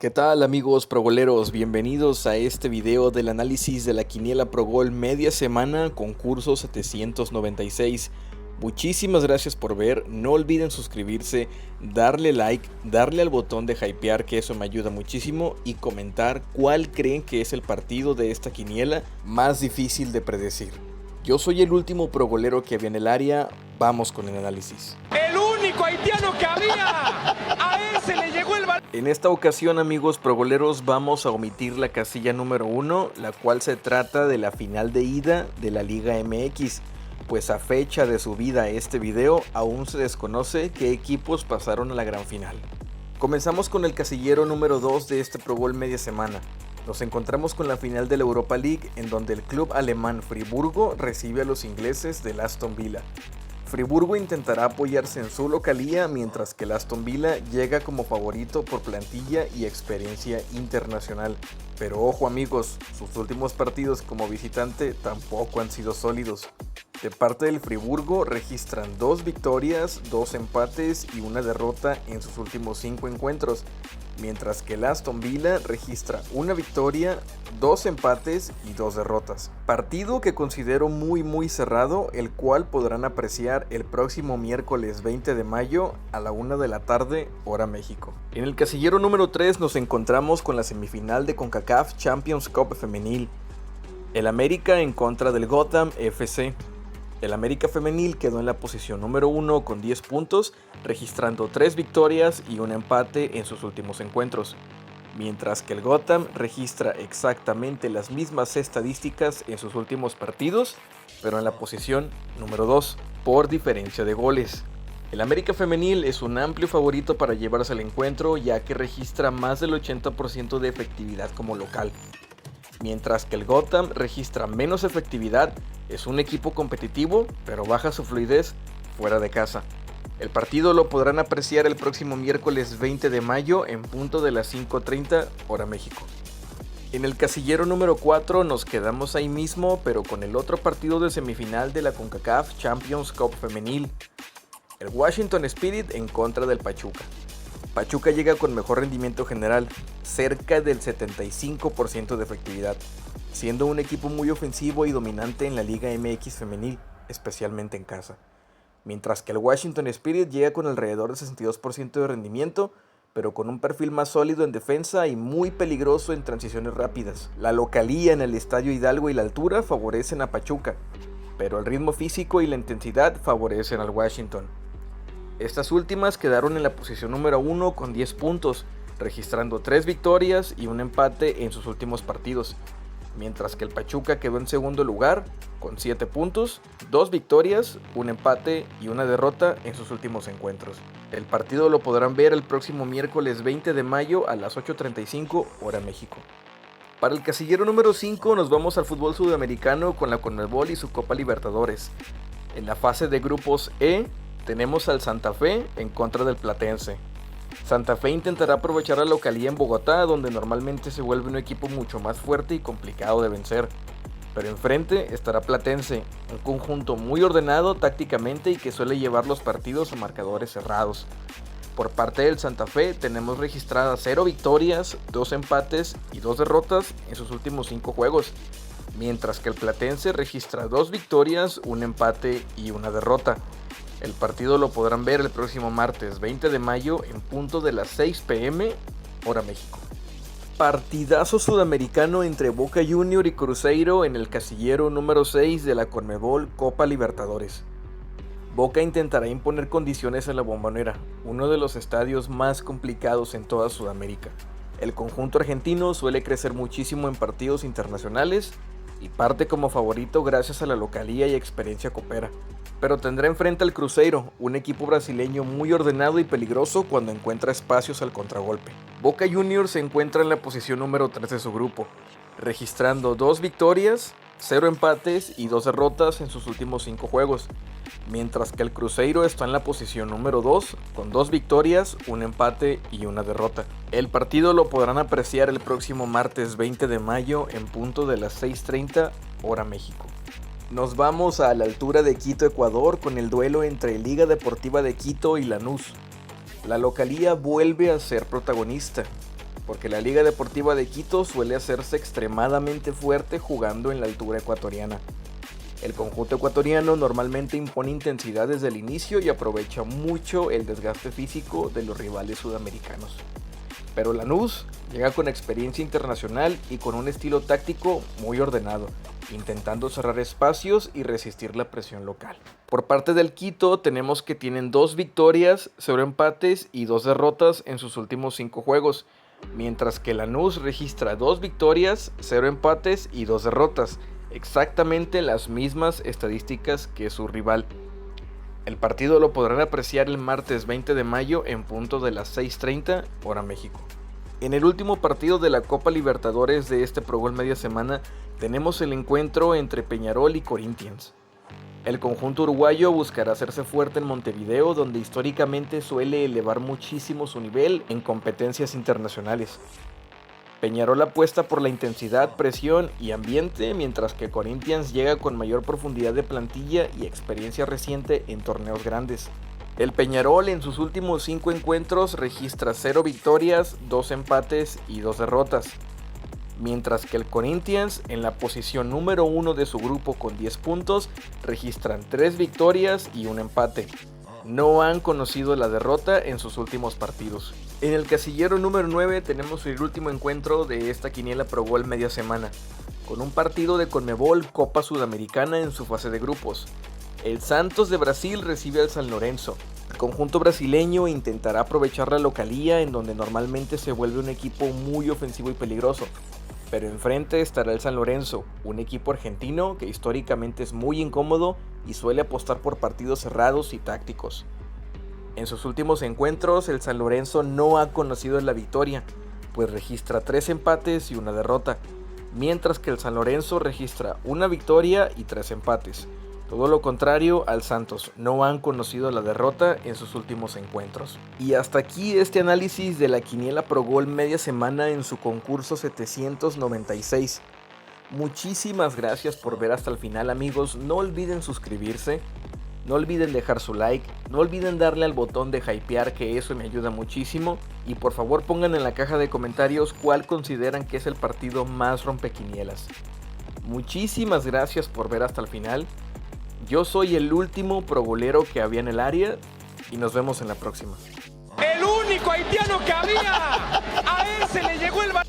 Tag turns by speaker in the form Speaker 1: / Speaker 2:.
Speaker 1: ¿Qué tal amigos progoleros? Bienvenidos a este video del análisis de la Quiniela Progol media semana, concurso 796. Muchísimas gracias por ver, no olviden suscribirse, darle like, darle al botón de hypear que eso me ayuda muchísimo y comentar cuál creen que es el partido de esta quiniela más difícil de predecir. Yo soy el último progolero que había en el área, vamos con el análisis.
Speaker 2: ¡El único haitiano que había! ¡A ese le llegó el balón!
Speaker 1: En esta ocasión, amigos progoleros, vamos a omitir la casilla número 1, la cual se trata de la final de ida de la Liga MX, pues a fecha de subida a este video aún se desconoce qué equipos pasaron a la gran final. Comenzamos con el casillero número 2 de este Pro Bowl media semana. Nos encontramos con la final de la Europa League, en donde el club alemán Friburgo recibe a los ingleses del Aston Villa. Friburgo intentará apoyarse en su localía, mientras que el Aston Villa llega como favorito por plantilla y experiencia internacional. Pero ojo amigos, sus últimos partidos como visitante tampoco han sido sólidos. De parte del Friburgo registran 2 victorias, 2 empates y 1 derrota en sus últimos 5 encuentros, mientras que el Aston Villa registra 1 victoria, 2 empates y 2 derrotas. Partido que considero muy cerrado, el cual podrán apreciar el próximo miércoles 20 de mayo a la 1 de la tarde, hora México. En el casillero número 3 nos encontramos con la semifinal de CONCACAF Champions Cup femenil. El América en contra del Gotham FC. El América femenil quedó en la posición número 1 con 10 puntos, registrando 3 victorias y un empate en sus últimos encuentros, mientras que el Gotham registra exactamente las mismas estadísticas en sus últimos partidos, pero en la posición número 2, por diferencia de goles. El América femenil es un amplio favorito para llevarse al encuentro, ya que registra más del 80% de efectividad como local. Mientras que el Gotham registra menos efectividad, es un equipo competitivo, pero baja su fluidez fuera de casa. El partido lo podrán apreciar el próximo miércoles 20 de mayo en punto de las 5:30 hora México. En el casillero número 4 nos quedamos ahí mismo, pero con el otro partido de semifinal de la CONCACAF Champions Cup femenil. El Washington Spirit en contra del Pachuca. Pachuca llega con mejor rendimiento general, cerca del 75% de efectividad, siendo un equipo muy ofensivo y dominante en la Liga MX femenil, especialmente en casa. Mientras que el Washington Spirit llega con alrededor del 62% de rendimiento, pero con un perfil más sólido en defensa y muy peligroso en transiciones rápidas. La localía en el Estadio Hidalgo y la altura favorecen a Pachuca, pero el ritmo físico y la intensidad favorecen al Washington. Estas últimas quedaron en la posición número 1 con 10 puntos, registrando 3 victorias y un empate en sus últimos partidos, mientras que el Pachuca quedó en segundo lugar con 7 puntos, 2 victorias, un empate y una derrota en sus últimos encuentros. El partido lo podrán ver el próximo miércoles 20 de mayo a las 8:35 hora México. Para el casillero número 5 nos vamos al fútbol sudamericano con la CONMEBOL y su Copa Libertadores. En la fase de grupos E tenemos al Santa Fe en contra del Platense. Santa Fe intentará aprovechar la localía en Bogotá, donde normalmente se vuelve un equipo mucho más fuerte y complicado de vencer. Pero enfrente estará Platense, un conjunto muy ordenado tácticamente y que suele llevar los partidos a marcadores cerrados. Por parte del Santa Fe tenemos registradas 0 victorias, 2 empates y 2 derrotas en sus últimos 5 juegos, mientras que el Platense registra 2 victorias, un empate y una derrota. El partido lo podrán ver el próximo martes 20 de mayo en punto de las 6 p.m. hora México. Partidazo sudamericano entre Boca Juniors y Cruzeiro en el casillero número 6 de la CONMEBOL Copa Libertadores. Boca intentará imponer condiciones en la Bombonera, uno de los estadios más complicados en toda Sudamérica. El conjunto argentino suele crecer muchísimo en partidos internacionales y parte como favorito gracias a la localía y experiencia copera. Pero tendrá enfrente al Cruzeiro, un equipo brasileño muy ordenado y peligroso cuando encuentra espacios al contragolpe. Boca Juniors se encuentra en la posición número 3 de su grupo, registrando 2 victorias, 0 empates y 2 derrotas en sus últimos 5 juegos, mientras que el Cruzeiro está en la posición número 2 con 2 victorias, un empate y una derrota. El partido lo podrán apreciar el próximo martes 20 de mayo en punto de las 6:30 hora México. Nos vamos a la altura de Quito, Ecuador, con el duelo entre Liga Deportiva de Quito y Lanús. La localía vuelve a ser protagonista. porque la Liga Deportiva de Quito suele hacerse extremadamente fuerte jugando en la altura ecuatoriana. El conjunto ecuatoriano normalmente impone intensidad desde el inicio y aprovecha mucho el desgaste físico de los rivales sudamericanos. Pero Lanús llega con experiencia internacional y con un estilo táctico muy ordenado, intentando cerrar espacios y resistir la presión local. Por parte del Quito tenemos que tienen 2 victorias, 0 empates y 2 derrotas en sus últimos 5 juegos, mientras que Lanús registra 2 victorias, 0 empates y 2 derrotas, exactamente las mismas estadísticas que su rival. El partido lo podrán apreciar el martes 20 de mayo en punto de las 6:30 hora México. En el último partido de la Copa Libertadores de este Pro Gol Media Semana tenemos el encuentro entre Peñarol y Corinthians. El conjunto uruguayo buscará hacerse fuerte en Montevideo, donde históricamente suele elevar muchísimo su nivel en competencias internacionales. Peñarol apuesta por la intensidad, presión y ambiente, mientras que Corinthians llega con mayor profundidad de plantilla y experiencia reciente en torneos grandes. El Peñarol en sus últimos 5 encuentros registra 0 victorias, 2 empates y 2 derrotas, mientras que el Corinthians en la posición número 1 de su grupo con 10 puntos registran 3 victorias y 1 empate. No han conocido la derrota en sus últimos partidos. En el casillero número 9 tenemos el último encuentro de esta quiniela Pro Gol Media Semana, con un partido de Conmebol Copa Sudamericana en su fase de grupos. El Santos de Brasil recibe al San Lorenzo. El conjunto brasileño intentará aprovechar la localía, en donde normalmente se vuelve un equipo muy ofensivo y peligroso, pero enfrente estará el San Lorenzo, un equipo argentino que históricamente es muy incómodo y suele apostar por partidos cerrados y tácticos. En sus últimos encuentros, el San Lorenzo no ha conocido la victoria, pues registra 3 empates y 1 derrota, mientras que el San Lorenzo registra 1 victoria y 3 empates. Todo lo contrario al Santos, no han conocido la derrota en sus últimos encuentros. Y hasta aquí este análisis de la quiniela Pro Gol Media Semana en su concurso 796. Muchísimas gracias por ver hasta el final, amigos. No olviden suscribirse, no olviden dejar su like, no olviden darle al botón de hypear, que eso me ayuda muchísimo. Y por favor pongan en la caja de comentarios cuál consideran que es el partido más rompequinielas. Muchísimas gracias por ver hasta el final. Yo soy el último progolero que había en el área y nos vemos en la próxima.
Speaker 2: El único haitiano que había. A él se le llegó el balón.